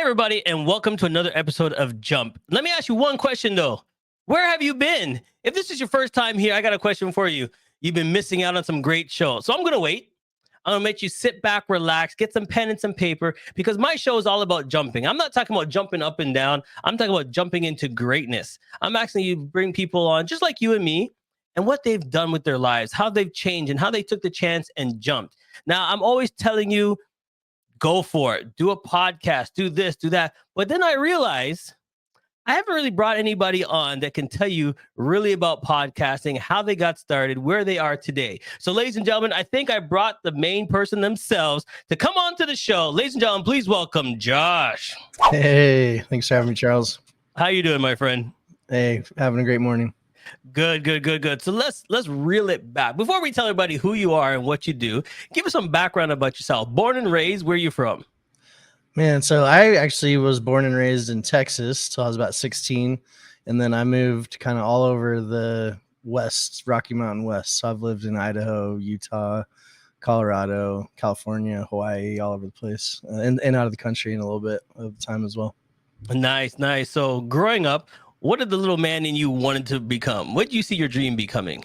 everybody, and welcome to another episode of Jump. Let me ask you one question, though. Where have you been? If this is your first time here, I got a question for you. You've been missing out on some great shows. So I'm going to wait. I'm going to make you sit back, relax, get some pen and some paper, because my show is all about jumping. I'm not talking about jumping up and down. I'm talking about jumping into greatness. I'm asking you to bring people on just like you and me and what they've done with their lives, how they've changed and how they took the chance and jumped. Now, I'm always telling you, go for it. Do a podcast, do this, do that. But then I realize I haven't really brought anybody on that can tell you really about podcasting, how they got started, where they are today. So, ladies and gentlemen, I think I brought the main person themselves to come on to the show. Ladies and gentlemen, please welcome Josh. Hey, thanks for having me, Charles. How you doing, my friend? Hey, having a great morning. Good. So let's reel it back. Before we tell everybody who you are and what you do, give us some background about yourself. Born and raised, where are you from? Man, so I actually was born and raised in Texas till I was about 16. And then I moved kind of all over the West, Rocky Mountain West. So I've lived in Idaho, Utah, Colorado, California, Hawaii, all over the place, and out of the country in a little bit of time as well. Nice. So growing up, what did the little man in you wanted to become? What did you see your dream becoming?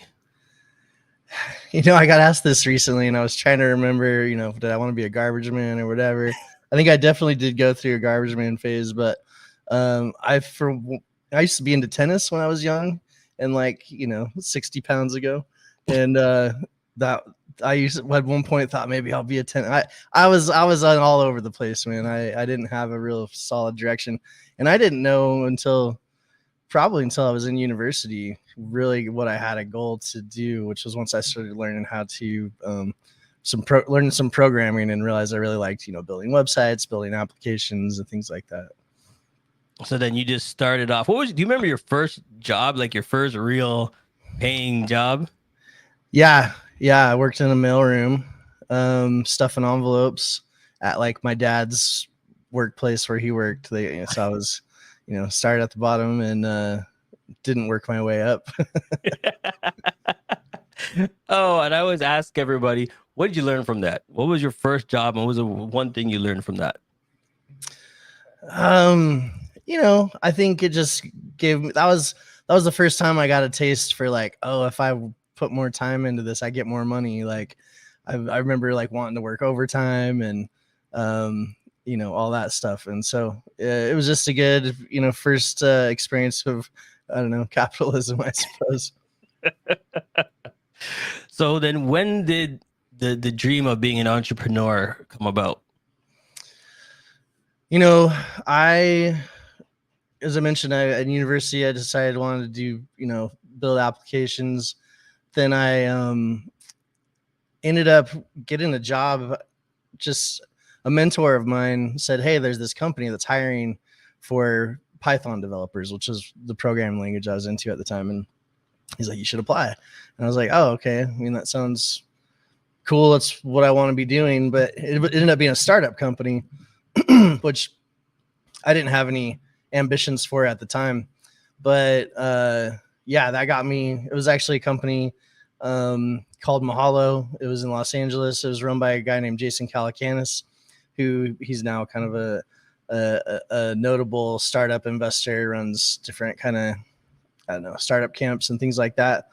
I got asked this recently, and I was trying to remember, did I want to be a garbage man or whatever? I think I definitely did go through a garbage man phase, but I used to be into tennis when I was young and 60 pounds ago. And that I at one point thought maybe I'll be a tennis. I was all over the place, man. I didn't have a real solid direction, and I didn't know until I was in university really what I had a goal to do, which was once I started learning how to learn some programming and realized I really liked building websites, building applications, and things like that. So then you just started off. Do you remember your first job, like your first real paying job? Yeah, I worked in a mailroom, stuffing envelopes at my dad's workplace where he worked. So I was started at the bottom and didn't work my way up. Oh, and I always ask everybody, what did you learn from that? What was your first job, and what was the one thing you learned from that? I think it just gave me, that was the first time I got a taste for if I put more time into this, I get more money. I remember wanting to work overtime and all that stuff. And so it was just a good, first experience of, I don't know, capitalism, I suppose. So then when did the dream of being an entrepreneur come about? As I mentioned, at university, I decided I wanted to do, build applications. Then I ended up getting a job. Just a mentor of mine said, hey, there's this company that's hiring for Python developers, which is the programming language I was into at the time. And he's like, you should apply. And I was like, oh, okay. I mean, that sounds cool. That's what I want to be doing. But it ended up being a startup company, which I didn't have any ambitions for at the time. But that got me. It was actually a company called Mahalo. It was in Los Angeles. It was run by a guy named Jason Calacanis, who he's now kind of a notable startup investor, runs different kind of, I don't know, startup camps and things like that,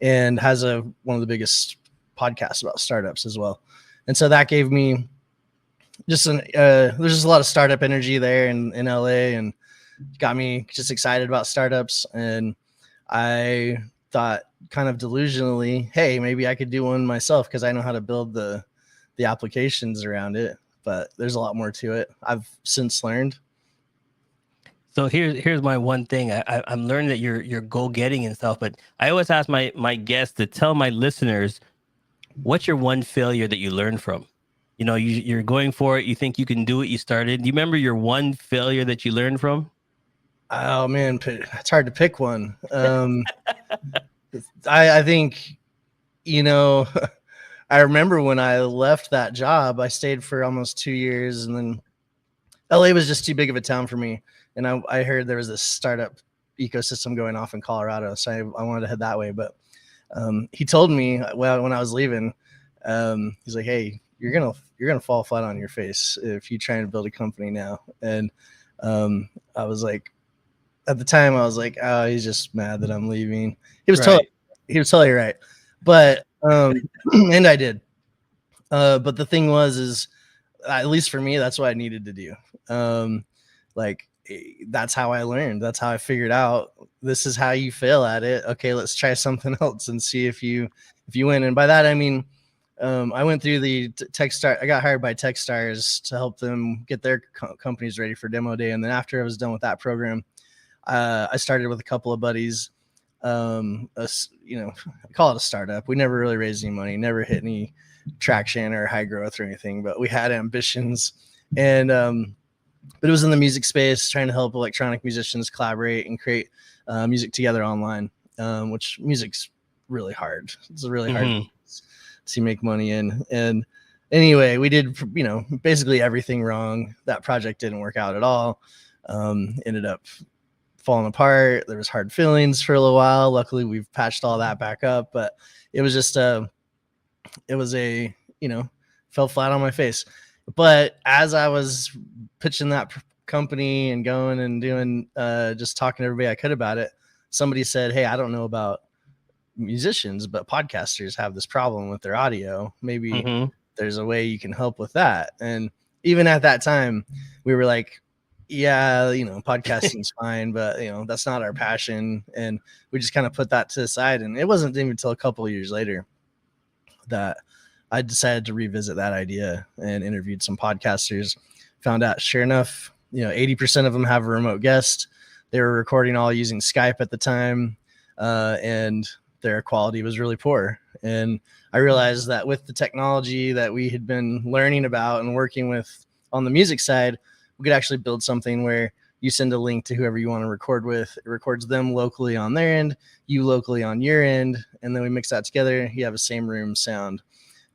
and has one of the biggest podcasts about startups as well. And so that gave me just there's just a lot of startup energy there in LA, and got me just excited about startups. And I thought kind of delusionally, hey, maybe I could do one myself because I know how to build the applications around it. But there's a lot more to it. I've since learned. So here's my one thing. I'm learning that you're go-getting and stuff, but I always ask my guests to tell my listeners, what's your one failure that you learned from? You're going for it. You think you can do it. You started. Do you remember your one failure that you learned from? Oh man, it's hard to pick one. I think, I remember when I left that job, I stayed for almost 2 years, and then LA was just too big of a town for me. And I heard there was this startup ecosystem going off in Colorado, so I wanted to head that way. But he told me, well, when I was leaving, he's like, hey, you're you're gonna fall flat on your face if you try to build a company now. And I was like, at the time, I was like, oh, he's just mad that I'm leaving. He was Right. totally right. But and I did. But the thing is at least for me, that's what I needed to do. That's how I learned. That's how I figured out this is how you fail at it. Okay, let's try something else and see if you win. And by that I mean, I went through the Techstars. I got hired by Techstars to help them get their companies ready for demo day. And then after I was done with that program, I started with a couple of buddies. I call it a startup. We never really raised any money, never hit any traction or high growth or anything, but we had ambitions. And but it was in the music space, trying to help electronic musicians collaborate and create music together online, which music's really hard. It's a really hard to make money in. And anyway, we did, basically everything wrong. That project didn't work out at all. Ended up falling apart. There was hard feelings for a little while. Luckily, we've patched all that back up, but it was just fell flat on my face. But as I was pitching that company and going and doing, just talking to everybody I could about it, somebody said, hey, I don't know about musicians, but podcasters have this problem with their audio. Maybe there's a way you can help with that. And even at that time, we were like, yeah, podcasting's fine, but that's not our passion. And we just kind of put that to the side. And it wasn't even until a couple of years later that I decided to revisit that idea and interviewed some podcasters. Found out, sure enough, 80% of them have a remote guest. They were recording all using Skype at the time, and their quality was really poor. And I realized that with the technology that we had been learning about and working with on the music side, we could actually build something where you send a link to whoever you want to record with. It records them locally on their end, you locally on your end, and then we mix that together. You have a same room sound.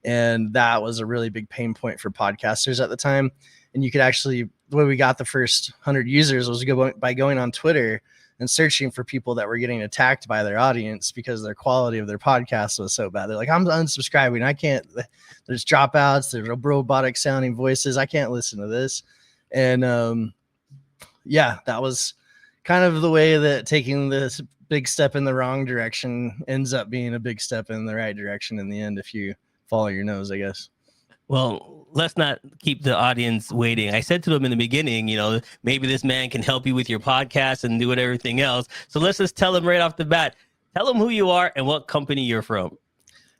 And that was a really big pain point for podcasters at the time. And you could actually, the way we got the first 100 users was by going on Twitter and searching for people that were getting attacked by their audience because their quality of their podcast was so bad. They're like, I'm unsubscribing. I can't, there's dropouts, there's robotic sounding voices. I can't listen to this. And that was kind of the way that taking this big step in the wrong direction ends up being a big step in the right direction in the end, if you follow your nose, I guess. Well, let's not keep the audience waiting. I said to them in the beginning, maybe this man can help you with your podcast and do everything else. So let's just tell them right off the bat. Tell them who you are and what company you're from.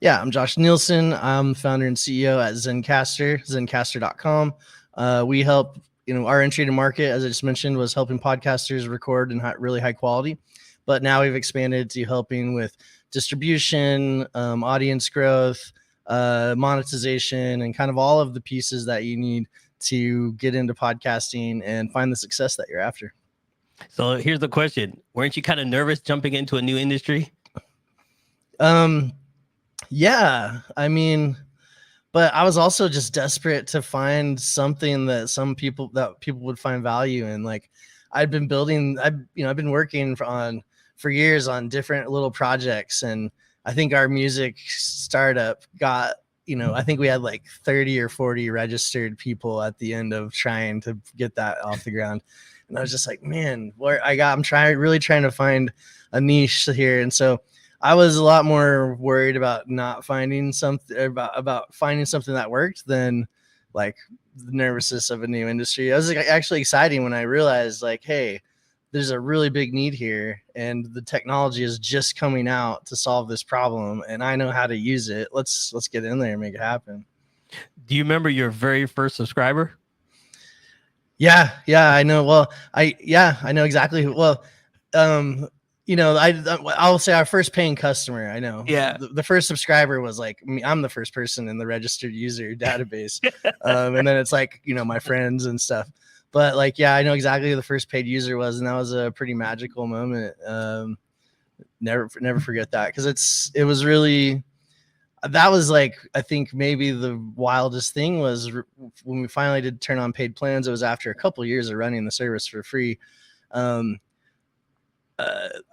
Yeah, I'm Josh Nielsen. I'm founder and CEO at Zencastr, Zencastr.com. We help, our entry to market, as I just mentioned, was helping podcasters record in really high quality. But now we've expanded to helping with distribution, audience growth, monetization, and kind of all of the pieces that you need to get into podcasting and find the success that you're after. So here's the question. Weren't you kind of nervous jumping into a new industry? Yeah, I mean, but I was also just desperate to find something that people would find value in. Like I've been working for years on different little projects, and I think our music startup got, I think we had like 30 or 40 registered people at the end of trying to get that off the ground. And I was just like, man, I'm really trying to find a niche here. And so I was a lot more worried about not finding something, about finding something that worked than like the nervousness of a new industry. I was actually exciting when I realized like, hey, there's a really big need here and the technology is just coming out to solve this problem and I know how to use it. Let's get in there and make it happen. Do you remember your very first subscriber? Yeah, I know. Well, I know exactly. Well, I'll say our first paying customer. I know. Yeah. The first subscriber was like me. I'm the first person in the registered user database, and then it's like my friends and stuff. But like, yeah, I know exactly who the first paid user was, and that was a pretty magical moment. Never forget that because it was really. That was like, I think maybe the wildest thing was when we finally did turn on paid plans. It was after a couple of years of running the service for free.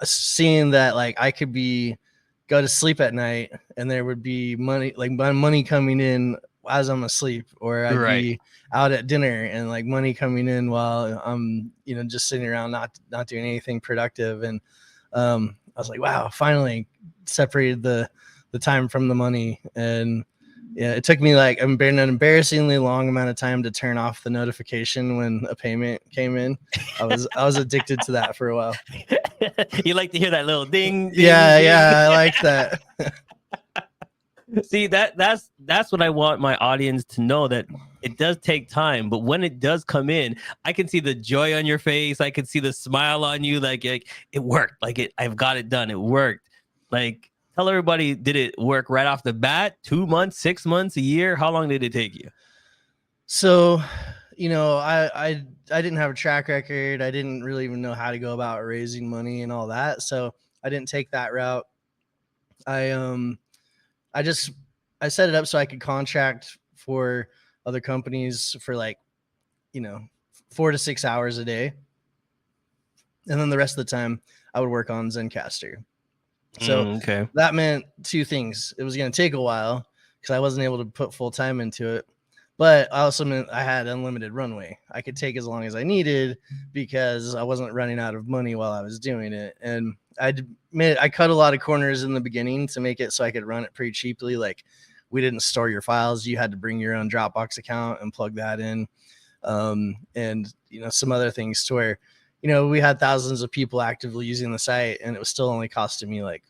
Seeing that like I could go to sleep at night and there would be money coming in as I'm asleep, or I'd Right. be out at dinner and like money coming in while I'm, just sitting around not doing anything productive. And I was like, wow, finally separated the time from the money. And yeah, it took me like an embarrassingly long amount of time to turn off the notification when a payment came in. I was addicted to that for a while. You like to hear that little ding, ding, Yeah, ding. I like that. See, that's what I want my audience to know, that it does take time, but when it does come in, I can see the joy on your face. I can see the smile on you. Like it worked. I've got it done. It worked. Like, tell everybody, did it work right off the bat? 2 months, 6 months, a year? How long did it take you? So, I didn't have a track record. I didn't really even know how to go about raising money and all that. So I didn't take that route. I just I set it up so I could contract for other companies for like, 4 to 6 hours a day. And then the rest of the time I would work on Zencastr. So Okay. that meant two things. It was going to take a while because I wasn't able to put full time into it. But I also meant I had unlimited runway. I could take as long as I needed because I wasn't running out of money while I was doing it. And I cut a lot of corners in the beginning to make it so I could run it pretty cheaply. Like, we didn't store your files. You had to bring your own Dropbox account and plug that in. And some other things to where, we had thousands of people actively using the site, and it was still only costing me like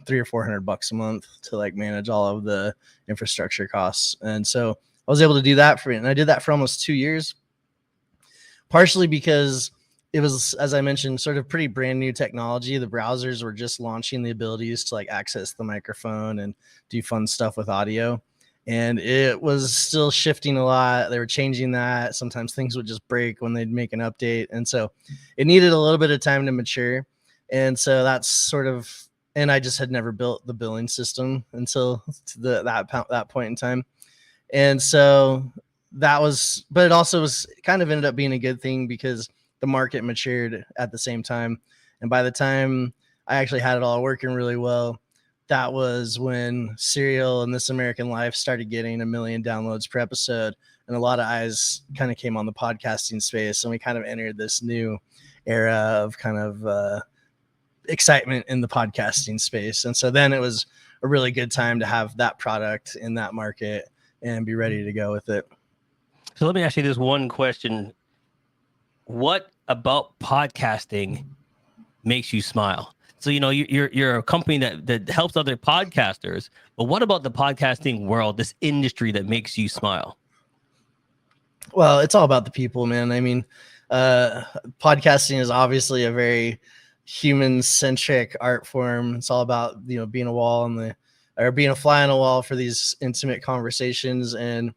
$300 or $400 a month to like manage all of the infrastructure costs. And so I was able to do that for it. And I did that for almost 2 years, partially because it was, as I mentioned, sort of pretty brand new technology. The browsers were just launching the abilities to like access the microphone and do fun stuff with audio. And it was still shifting a lot. They were changing that. Sometimes things would just break when they'd make an update. And so it needed a little bit of time to mature. And so that's sort of, and I just had never built the billing system until that point in time. And so that was, but it also was kind of ended up being a good thing because the market matured at the same time. And by the time I actually had it all working really well, that was when Serial and This American Life started getting 1 million downloads per episode. And a lot of eyes kind of came on the podcasting space. And we kind of entered this new era of kind of excitement in the podcasting space. And so then it was a really good time to have that product in that market and be ready to go with it. So let me ask you this one question. What about podcasting makes you smile? So, you're a company that helps other podcasters, but what about the podcasting world, this industry, that makes you smile? Well, it's all about the people, man. I mean, podcasting is obviously a very human-centric art form. It's all about, being being a fly on a wall for these intimate conversations. And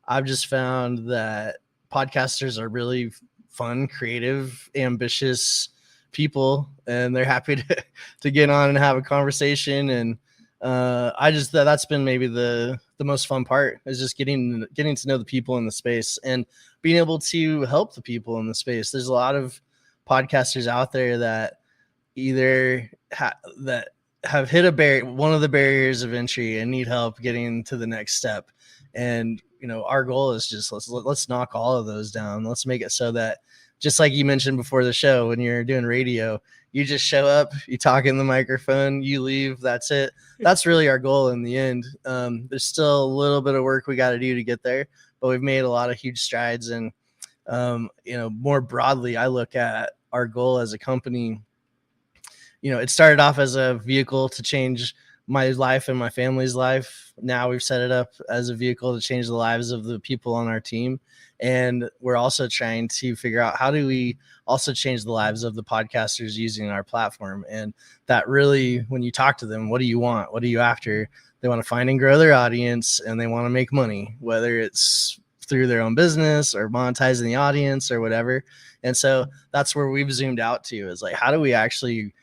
I've just found that podcasters are really fun, creative, ambitious people, and they're happy to get on and have a conversation. And that's been maybe the most fun part, is just getting to know the people in the space and being able to help the people in the space. There's a lot of podcasters out there that either that have hit one of the barriers of entry and need help getting to the next step. And our goal is just let's knock all of those down. Let's make it so that, just like you mentioned before the show, when you're doing radio, you just show up, you talk in the microphone, you leave, that's it. That's really our goal in the end. There's still a little bit of work we got to do to get there, but we've made a lot of huge strides. And more broadly, I look at our goal as a company. It started off as a vehicle to change my life and my family's life. Now we've set it up as a vehicle to change the lives of the people on our team. And we're also trying to figure out, how do we also change the lives of the podcasters using our platform? And that really, when you talk to them, what do you want? What are you after? They want to find and grow their audience, and they want to make money, whether it's through their own business or monetizing the audience or whatever. And so that's where we've zoomed out to, is like, how do we actually,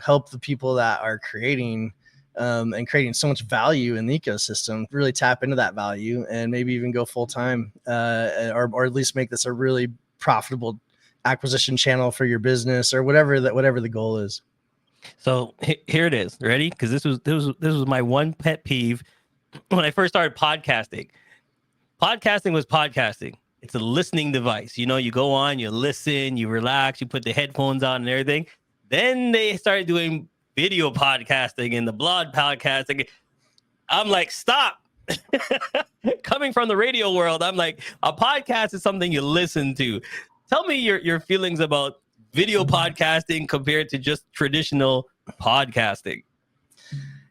help the people that are creating and creating so much value in the ecosystem, really tap into that value and maybe even go full time, or at least make this a really profitable acquisition channel for your business, or whatever the goal is. So here it is. Ready? Because this was my one pet peeve when I first started podcasting. Podcasting was podcasting. It's a listening device. You know, you go on, you listen, you relax, you put the headphones on and everything. Then they started doing video podcasting and the blog podcasting. I'm like, stop. Coming from the radio world, I'm like, a podcast is something you listen to. Tell me your feelings about video podcasting compared to just traditional podcasting.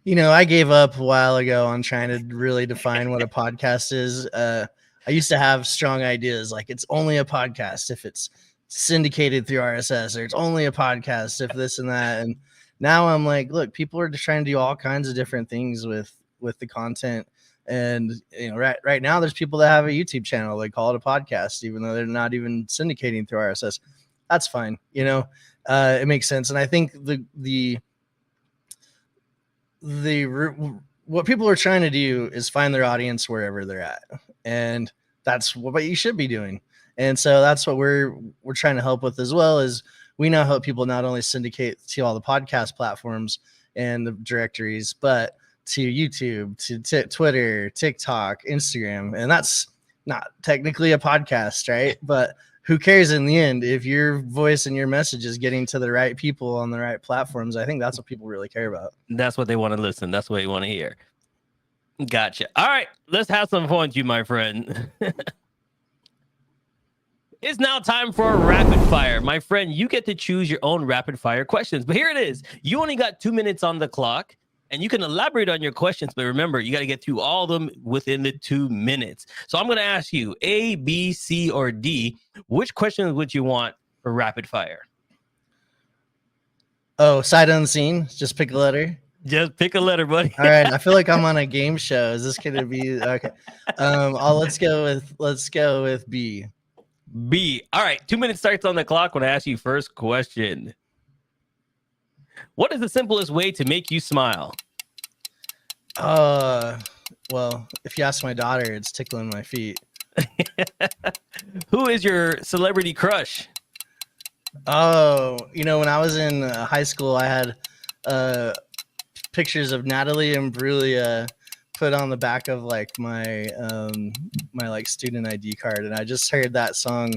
You know, I gave up a while ago on trying to really define what a podcast is. I used to have strong ideas like it's only a podcast if it's syndicated through RSS, or it's only a podcast if this and that. And now I'm like, look, people are just trying to do all kinds of different things with the content. And you know, right now there's people that have a YouTube channel, they call it a podcast, even though they're not even syndicating through RSS. That's fine, you know. It makes sense. And I think the what people are trying to do is find their audience wherever they're at, and that's what you should be doing. And so that's what we're trying to help with as well. Is we now help people not only syndicate to all the podcast platforms and the directories, but to YouTube, to Twitter, TikTok, Instagram. And that's not technically a podcast, right? But who cares in the end if your voice and your message is getting to the right people on the right platforms? I think that's what people really care about. That's what they want to listen. That's what you want to hear. Gotcha. All right, let's have some fun with you, my friend. It's now time for a rapid fire. My friend, you get to choose your own rapid fire questions. But here it is. You only got 2 minutes on the clock, and you can elaborate on your questions. But remember, you got to get through all of them within the 2 minutes. So I'm going to ask you A, B, C, or D. Which questions would you want for rapid fire? Oh, sight unseen. Just pick a letter. Just pick a letter, buddy. All right. I feel like I'm on a game show. Is this going to be okay? Let's go with B. B. All right. 2 minutes starts on the clock when I ask you first question. What is the simplest way to make you smile? Well, if you ask my daughter, it's tickling my feet. Who is your celebrity crush? Oh, you know, when I was in high school, I had pictures of Natalie and Brulia put on the back of like my my like student ID card, and I just heard that song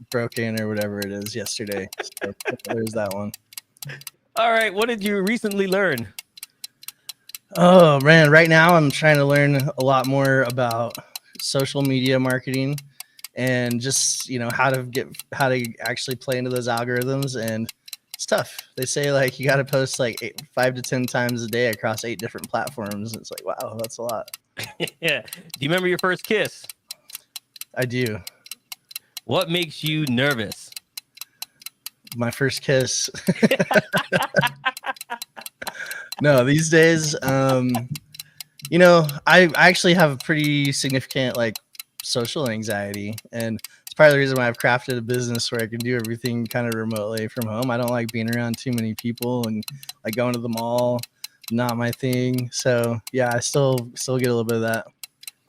Broken or whatever it is yesterday. So there's that one. All right, what did you recently learn? Oh man, right now I'm trying to learn a lot more about social media marketing and just, you know, how to actually play into those algorithms. And it's tough. They say like you got to post like 5 to 10 times a day across 8 different platforms. It's like, wow, that's a lot. Yeah. Do you remember your first kiss? I do. What makes you nervous? My first kiss. No, these days, you know, I actually have a pretty significant like social anxiety, and it's part of the reason why I've crafted a business where I can do everything kind of remotely from home. I don't like being around too many people, and like going to the mall, not my thing. So yeah, I still get a little bit of that.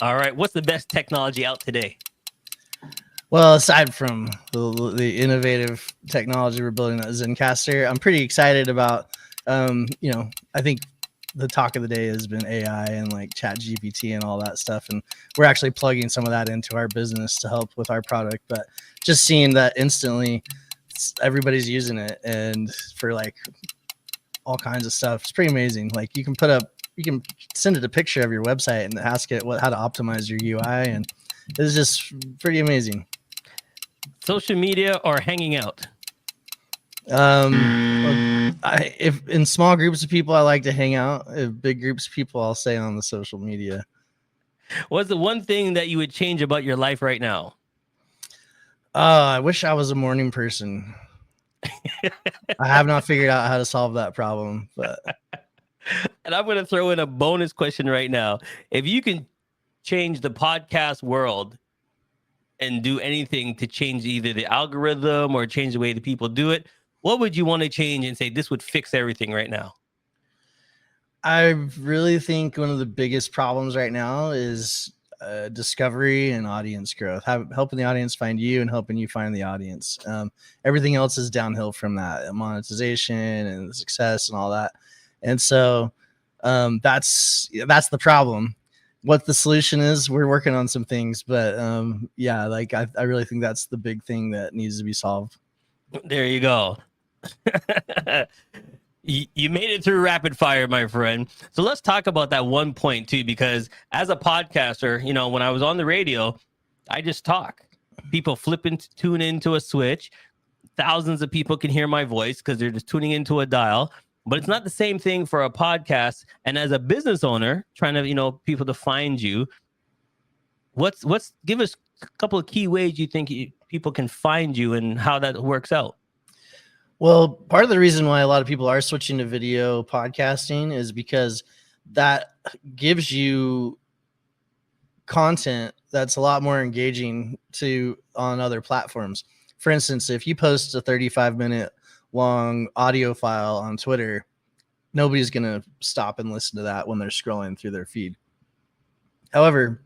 All right. What's the best technology out today? Well, aside from the innovative technology we're building at Zencastr, I'm pretty excited about, you know, I think the talk of the day has been AI and like Chat GPT and all that stuff. And we're actually plugging some of that into our business to help with our product. But just seeing that instantly, everybody's using it, and for like all kinds of stuff, it's pretty amazing. Like you can send it a picture of your website and ask it how to optimize your UI. And it's just pretty amazing. Social media or hanging out? If in small groups of people, I like to hang out. If big groups of people, I'll stay on the social media. What's the one thing that you would change about your life right now? I wish I was a morning person. I have not figured out how to solve that problem, but. And I'm going to throw in a bonus question right now. If you can change the podcast world and do anything to change either the algorithm or change the way the people do it, what would you want to change and say this would fix everything right now? I really think one of the biggest problems right now is discovery and audience growth, helping the audience find you and helping you find the audience. Everything else is downhill from that, monetization and success and all that. And so that's the problem. what the solution is. We're working on some things, but yeah, like I really think that's the big thing that needs to be solved. There you go. You made it through rapid fire, my friend. So let's talk about that one point too, because as a podcaster, when I was on the radio, I just talk. People tune into a switch. Thousands of people can hear my voice because they're just tuning into a dial. But it's not the same thing for a podcast. And as a business owner, trying to, people to find you, give us a couple of key ways you think people can find you and how that works out. Well, part of the reason why a lot of people are switching to video podcasting is because that gives you content that's a lot more engaging on other platforms. For instance, if you post a 35-minute long audio file on Twitter, nobody's going to stop and listen to that when they're scrolling through their feed. However,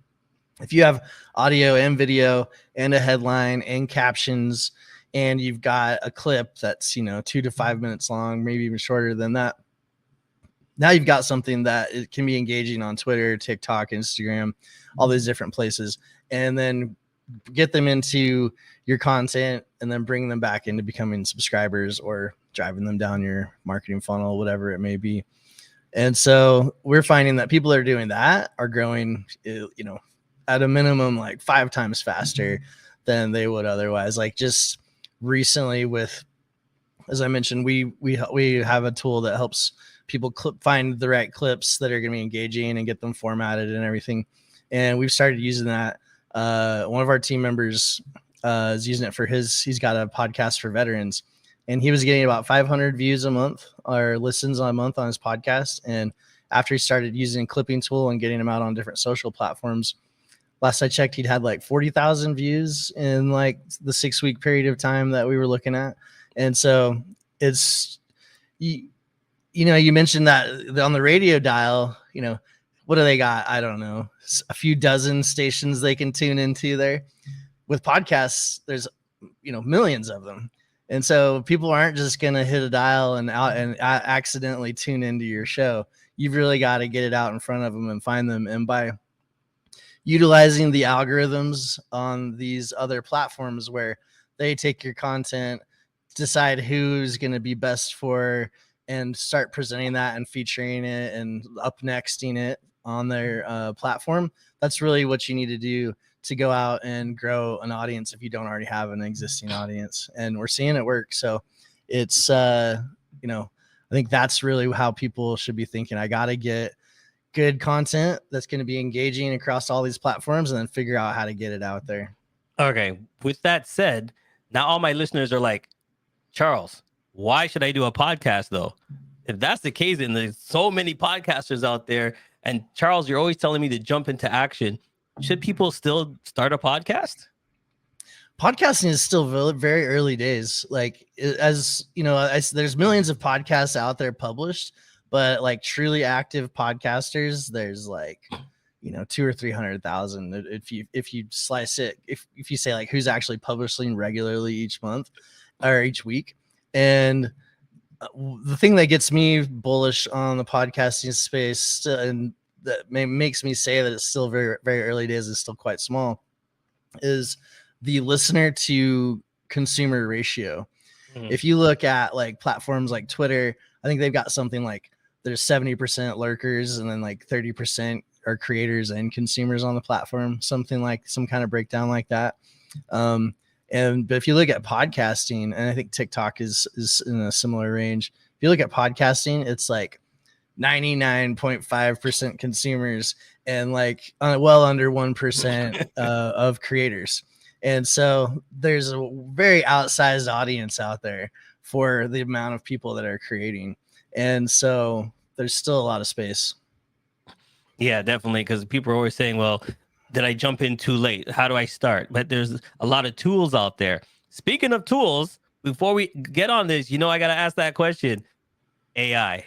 if you have audio and video and a headline and captions, and you've got a clip that's 2 to 5 minutes long, maybe even shorter than that, now you've got something that it can be engaging on Twitter, TikTok, Instagram, all these different places, and then get them into your content and then bring them back into becoming subscribers or driving them down your marketing funnel, whatever it may be. And so we're finding that people that are doing that are growing, at a minimum, like 5 times faster than they would otherwise. Like just recently with, as I mentioned, we have a tool that helps people find the right clips that are going to be engaging and get them formatted and everything. And we've started using that. One of our team members is using it for he's got a podcast for veterans, and he was getting about 500 views a month or listens a month on his podcast. And after he started using clipping tool and getting them out on different social platforms, last I checked, he'd had like 40,000 views in like the 6-week period of time that we were looking at. And so it's, you mentioned that on the radio dial, what do they got? I don't know, a few dozen stations they can tune into there. With podcasts, there's, millions of them. And so people aren't just going to hit a dial and accidentally tune into your show. You've really got to get it out in front of them and find them. And by utilizing the algorithms on these other platforms where they take your content, decide who's going to be best for, and start presenting that and featuring it and up nexting it on their platform. That's really what you need to do to go out and grow an audience if you don't already have an existing audience. And we're seeing it work. So it's, I think that's really how people should be thinking. I got to get good content that's going to be engaging across all these platforms and then figure out how to get it out there. Okay. With that said, now all my listeners are like, Charles, why should I do a podcast though? If that's the case, and there's so many podcasters out there, and Charles, you're always telling me to jump into action, should people still start a podcast? Podcasting is still very early days. Like, as you know, there's millions of podcasts out there published, but like truly active podcasters, there's like, 200,000 or 300,000. If you slice it, if you say like who's actually publishing regularly each month or each week. And the thing that gets me bullish on the podcasting space, and that makes me say that it's still very, very early days, is still quite small, is the listener to consumer ratio. Mm-hmm. If you look at like platforms like Twitter, I think they've got something like there's 70% lurkers and then like 30% are creators and consumers on the platform, something like some kind of breakdown like that. But if you look at podcasting, and I think TikTok is in a similar range, if you look at podcasting, it's like 99.5% consumers and like well under 1% of creators. And so there's a very outsized audience out there for the amount of people that are creating. And so there's still a lot of space. Yeah, definitely. Because people are always saying, well, did I jump in too late? How do I start? But there's a lot of tools out there. Speaking of tools, before we get on this, I got to ask that question. AI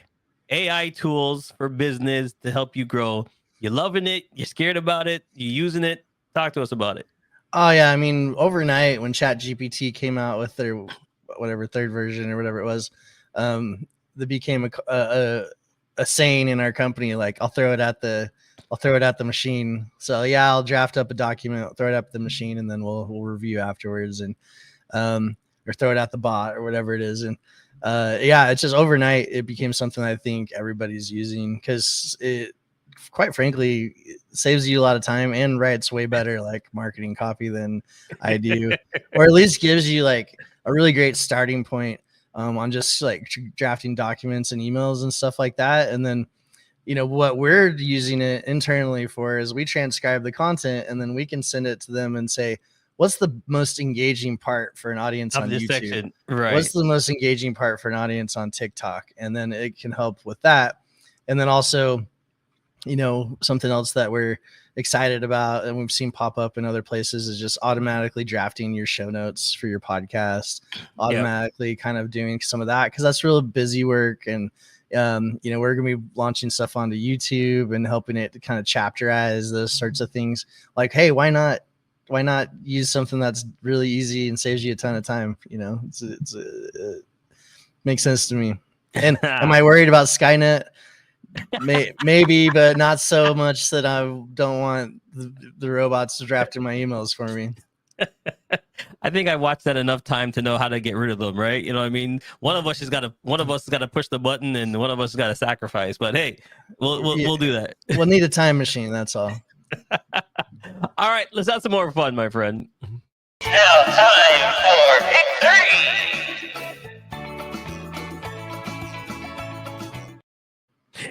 tools for business to help you grow. You're loving it. You're scared about it. You're using it. Talk to us about it. Oh yeah. I mean, overnight when ChatGPT came out with their third version or whatever it was, that became a saying in our company, like I'll throw it at the machine. So yeah, I'll draft up a document, I'll throw it up the machine, and then we'll review afterwards, and or throw it at the bot or whatever it is. And yeah, it's just overnight it became something I think everybody's using, because it, quite frankly, it saves you a lot of time and writes way better like marketing copy than I do, or at least gives you like a really great starting point on just like drafting documents and emails and stuff like that. And then, you know, what we're using it internally for is we transcribe the content and then we can send it to them and say, what's the most engaging part for an audience Of on this YouTube? section, right? What's the most engaging part for an audience on TikTok? And then it can help with that. And then also, you know, something else that we're excited about and we've seen pop up in other places is just automatically drafting your show notes for your podcast, automatically kind of doing some of that, because that's real busy work. And you know, we're gonna be launching stuff onto YouTube and helping it to kind of chapterize those sorts of things. Like, hey, why not use something that's really easy and saves you a ton of time? You know, it makes sense to me. And am I worried about Skynet? Maybe, but not so much that I don't want the robots drafting my emails for me. I think I watched that enough time to know how to get rid of them, right? You know what I mean? One of us has got to push the button, and one of us has got to sacrifice. But hey, we'll do that. We'll need a time machine, that's all. All right, let's have some more fun, my friend. Now time for Pick 3!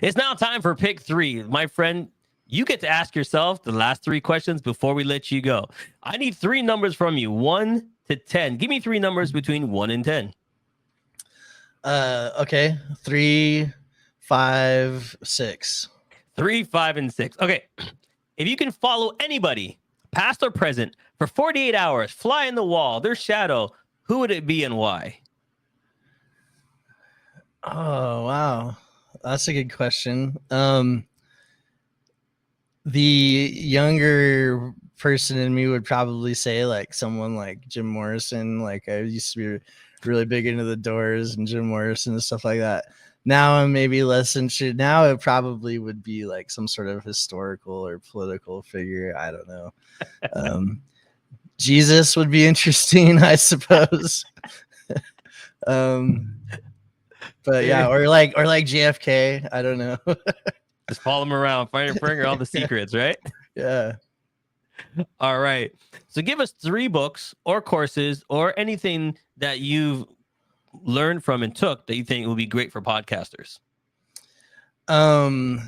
It's now time for pick 3. My friend, you get to ask yourself the last 3 questions before we let you go. I need 3 numbers from you, 1 to 10. Give me 3 numbers between 1 and 10. Okay. 3, 5, 6. 3, 5, and 6. Okay. If you can follow anybody, past or present, for 48 hours, fly in the wall, their shadow, who would it be and why? Oh, wow. That's a good question. The younger person in me would probably say like someone like Jim Morrison. Like I used to be really big into the Doors and Jim Morrison and stuff like that. Now I'm maybe less interested. Now it probably would be like some sort of historical or political figure. I don't know. Jesus would be interesting, I suppose. But yeah, or like JFK. I don't know. Just follow him around, find all the secrets, right? Yeah. All right. So give us 3 books or courses or anything that you've learned from and took that you think will be great for podcasters. Oh,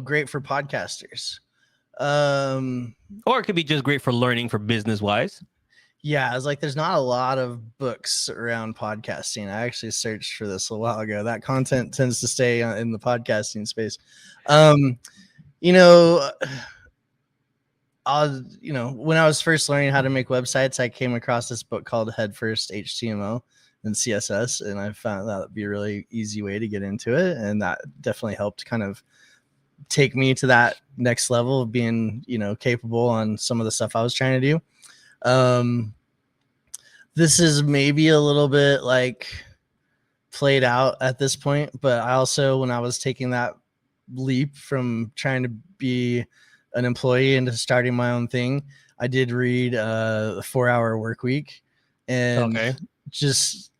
great for podcasters. Or it could be just great for learning for business wise. Yeah, I was like, there's not a lot of books around podcasting. I actually searched for this a while ago. That content tends to stay in the podcasting space. You know, when I was first learning how to make websites, I came across this book called Head First HTML and CSS, and I found that would be a really easy way to get into it, and that definitely helped kind of take me to that next level of being, you know, capable on some of the stuff I was trying to do. This is maybe a little bit like played out at this point, but I also, when I was taking that leap from trying to be an employee into starting my own thing, I did read the 4-Hour Workweek, and just,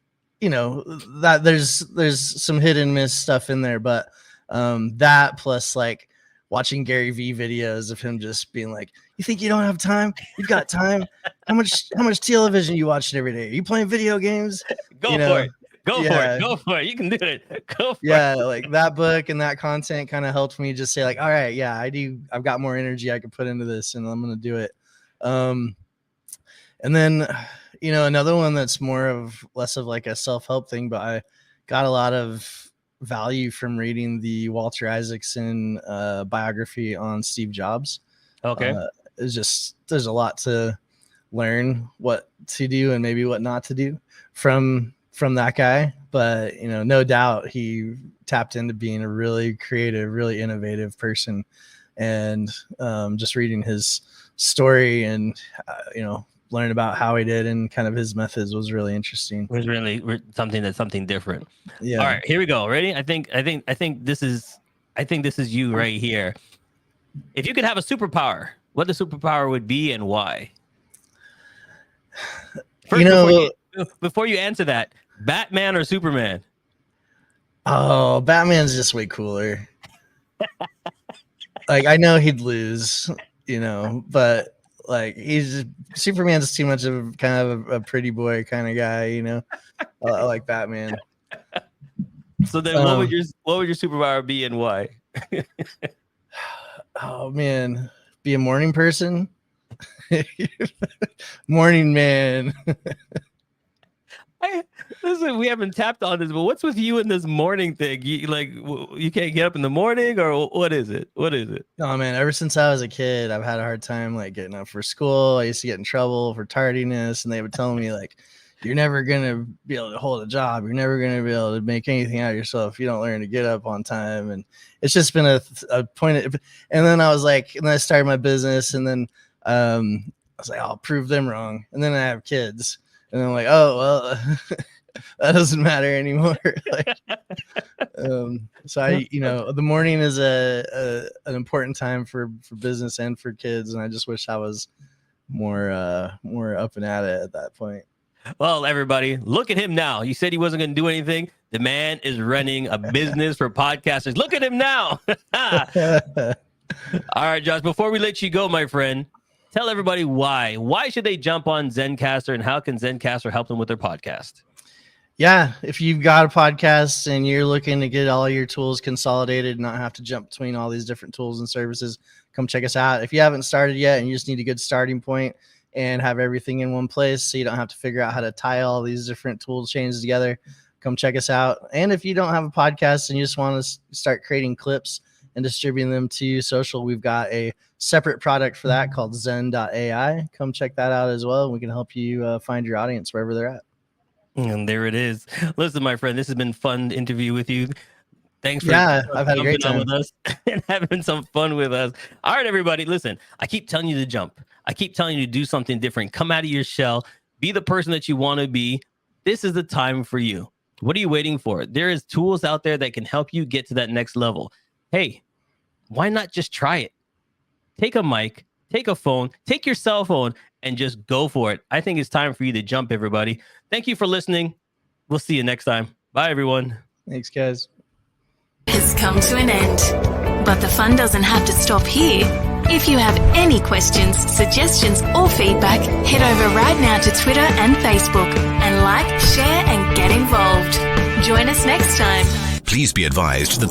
you know, that there's some hit and miss stuff in there, but that plus like watching Gary Vee videos of him just being like, you think you don't have time? You've got time. How much television you watching every day? Are you playing video games? Go for it. Go for it. You can do it. Go for it. Like that book and that content kind of helped me just say like, all right, yeah, I've got more energy I can put into this and I'm going to do it. And then, you know, another one that's less of like a self-help thing, but I got a lot of value from reading the Walter Isaacson biography on Steve Jobs. It's just, there's a lot to learn what to do and maybe what not to do from that guy, but you know, no doubt he tapped into being a really creative, really innovative person. And just reading his story and you know, learn about how he did and kind of his methods was really interesting. It was really something different. Yeah. All right, here we go. Ready? I think this is you right here. If you could have a superpower, what the superpower would be and why? First, before you answer that, Batman or Superman? Oh, Batman's just way cooler. Like, I know he'd lose, but like Superman's too much of kind of a pretty boy kind of guy, I like Batman. So then what would your superpower be and why? Oh man, be a morning person. Morning man. Listen, we haven't tapped on this, but what's with you in this morning thing? You can't get up in the morning, or what is it? What is it? Oh man, ever since I was a kid, I've had a hard time like getting up for school. I used to get in trouble for tardiness, and they would tell me like, "You're never gonna be able to hold a job. You're never gonna be able to make anything out of yourself if you don't learn to get up on time." And it's just been a point. And then I was like, and then I started my business, and then I was like, I'll prove them wrong. And then I have kids. And I'm like, oh, well, that doesn't matter anymore. So the morning is an important time for business and for kids. And I just wish I was more up and at it at that point. Well, everybody, look at him now. You said he wasn't going to do anything. The man is running a business for podcasters. Look at him now. All right, Josh, before we let you go, my friend, tell everybody why. Why should they jump on Zencastr, and how can Zencastr help them with their podcast? Yeah, if you've got a podcast and you're looking to get all your tools consolidated and not have to jump between all these different tools and services, come check us out. If you haven't started yet and you just need a good starting point and have everything in one place so you don't have to figure out how to tie all these different tool chains together, come check us out. And if you don't have a podcast and you just want to start creating clips and distributing them to social, we've got a separate product for that called Zen.ai. Come check that out as well. We can help you find your audience wherever they're at. And there it is. Listen, my friend, this has been fun to interview with you. Thanks for I've had a great time with us and having some fun with us. All right, everybody, listen, I keep telling you to jump. I keep telling you to do something different. Come out of your shell. Be the person that you want to be. This is the time for you. What are you waiting for? There is tools out there that can help you get to that next level. Hey, why not just try it? Take a mic, take a phone, take your cell phone, and just go for it. I think it's time for you to jump, everybody. Thank you for listening. We'll see you next time. Bye, everyone. Thanks, guys. Has come to an end, but the fun doesn't have to stop here. If you have any questions, suggestions, or feedback, head over right now to Twitter and Facebook and like, share, and get involved. Join us next time. Please be advised that the